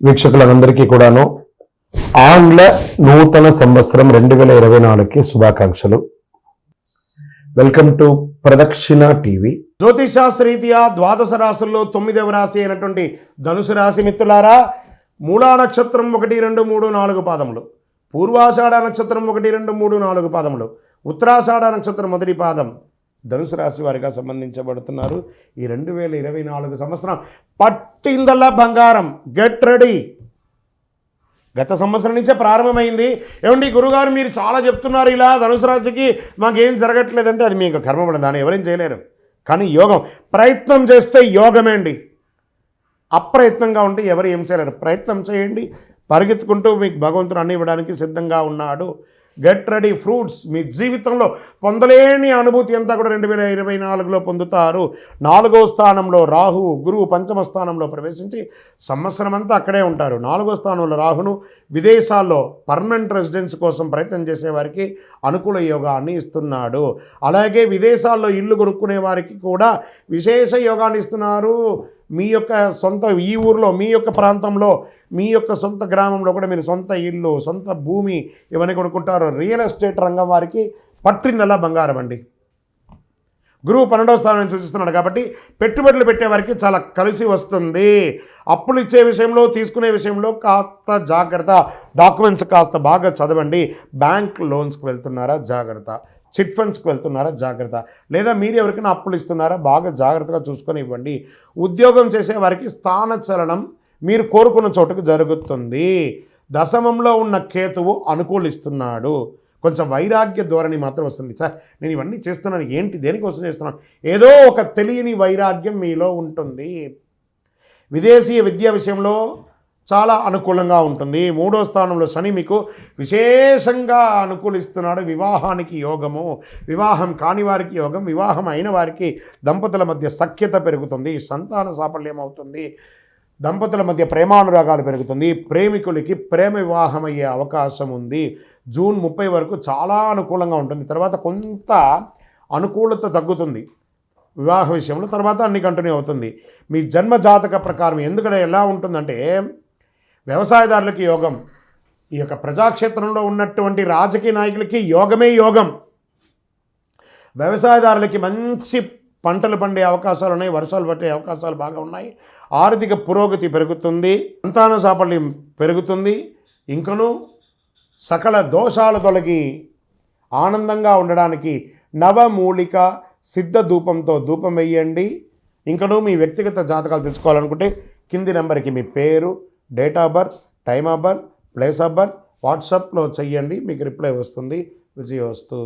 వీక్షకులందరికీ కూడాను ఆంగ్ల నూతన సంవత్సరం 2024కి శుభాకాంక్షలు. వెల్కమ్ టు ప్రదక్షిణ టీవీ. జ్యోతిషాస్త్రరీత్యా ద్వాదశ రాశుల్లో 9వ రాశి అయినటువంటి ధనుసు రాశి మిత్రులారా, మూలా నక్షత్రం 1, 2, 3, 4 పాదములు, పూర్వాషాఢ నక్షత్రం 1, 2, 3, 4 పాదములు, ఉత్తరాషాఢ నక్షత్రం మొదటి పాదం ధనుసు రాశి వారిగా సంబంధించబడుతున్నారు. ఈ 2024 సంవత్సరం పట్టిందల్లా బంగారం. Get ready. గత సంవత్సరం నుంచే ప్రారంభమైంది. ఏమండి గురుగారు మీరు చాలా చెప్తున్నారు ఇలా ధనుసు రాశికి మాకేం జరగట్లేదంటే అది మీకు కర్మపడదు, దాన్ని ఎవరేం చేయలేరు. కానీ యోగం ప్రయత్నం చేస్తే యోగమే అండి. అప్రయత్నంగా ఉంటే ఎవరు ఏం చేయలేరు. ప్రయత్నం చేయండి, పరిగెత్తుకుంటూ మీకు భగవంతుడు అన్ని ఇవ్వడానికి సిద్ధంగా ఉన్నాడు. Get ready. ఫ్రూట్స్ మీ జీవితంలో పొందలేని అనుభూతి అంతా కూడా 2024లో పొందుతారు. 4వ స్థానంలో రాహు, గురువు 5వ స్థానంలో ప్రవేశించి సంవత్సరం అంతా అక్కడే ఉంటారు. 4వ స్థానంలో రాహును విదేశాల్లో పర్మనెంట్ రెసిడెన్స్ కోసం ప్రయత్నం చేసేవారికి అనుకూల యోగాన్ని ఇస్తున్నాడు. అలాగే విదేశాల్లో ఇల్లు కొనుక్కునే వారికి కూడా విశేష యోగాన్ని ఇస్తున్నారు. మీ యొక్క సొంత ఈ ఊరిలో, మీ యొక్క ప్రాంతంలో, మీ యొక్క సొంత గ్రామంలో కూడా మీరు సొంత ఇల్లు, సొంత భూమి ఇవన్నీ కొనుక్కుంటారు. రియల్ ఎస్టేట్ రంగం వారికి పట్టిందల్లా బంగారం అండి. గురువు 12వ స్థానాన్ని సూచిస్తున్నాడు కాబట్టి పెట్టుబడులు పెట్టేవారికి చాలా కలిసి వస్తుంది. అప్పులు ఇచ్చే విషయంలో, తీసుకునే విషయంలో కాస్త జాగ్రత్త. డాక్యుమెంట్స్ కాస్త బాగా చదవండి. బ్యాంక్ లోన్స్కి వెళ్తున్నారా జాగ్రత్త, చిట్ ఫండ్స్కి వెళ్తున్నారా జాగ్రత్త, లేదా మీరు ఎవరికైనా అప్పులు ఇస్తున్నారా బాగా జాగ్రత్తగా చూసుకొని ఇవ్వండి. ఉద్యోగం చేసే వారికి స్థానచలనం మీరు కోరుకున్న చోటుకు జరుగుతుంది. దశమంలో ఉన్న కేతువు అనుకూలిస్తున్నాడు. కొంచెం వైరాగ్య ధోరణి మాత్రం వస్తుంది. సార్ నేను ఇవన్నీ చేస్తున్నాను, ఏంటి దేనికోసం చేస్తున్నాను, ఏదో ఒక తెలియని వైరాగ్యం మీలో ఉంటుంది. విదేశీయ విద్య విషయంలో చాలా అనుకూలంగా ఉంటుంది. 3వ స్థానంలో శని మీకు విశేషంగా అనుకూలిస్తున్నాడు. వివాహానికి యోగము, వివాహం కాని వారికి యోగం, వివాహం అయిన వారికి దంపతుల మధ్య సఖ్యత పెరుగుతుంది, సంతాన సాఫల్యం అవుతుంది, దంపతుల మధ్య ప్రేమానురాగాలు పెరుగుతుంది, ప్రేమికులకి ప్రేమ వివాహం అయ్యే అవకాశం ఉంది. జూన్ 30 వరకు చాలా అనుకూలంగా ఉంటుంది. తర్వాత కొంత అనుకూలత తగ్గుతుంది వివాహ విషయంలో, తర్వాత అన్ని కంటిన్యూ అవుతుంది. మీ జన్మ జాతక ప్రకారం ఎందుకంటే ఎలా ఉంటుందంటే, వ్యవసాయదారులకి యోగం, ఈ యొక్క ప్రజాక్షేత్రంలో ఉన్నటువంటి రాజకీయ నాయకులకి యోగమే యోగం. వ్యవసాయదారులకి మంచి పంటలు పండే అవకాశాలు ఉన్నాయి, వర్షాలు పట్టే అవకాశాలు బాగా ఉన్నాయి. ఆర్థిక పురోగతి పెరుగుతుంది, సంతాన సాఫల్యం పెరుగుతుంది. ఇంకనూ సకల దోషాలు తొలగి ఆనందంగా ఉండడానికి నవమూలిక సిద్ధ ధూపంతో ధూపం వేయండి. ఇంకనూ మీ వ్యక్తిగత జాతకాలు తెలుసుకోవాలనుకుంటే కింది నెంబర్కి మీ పేరు, date of birth, time of birth, place of birth వాట్సాప్లో చెయ్యండి, మీకు రిప్లై వస్తుంది. విజయోస్తు.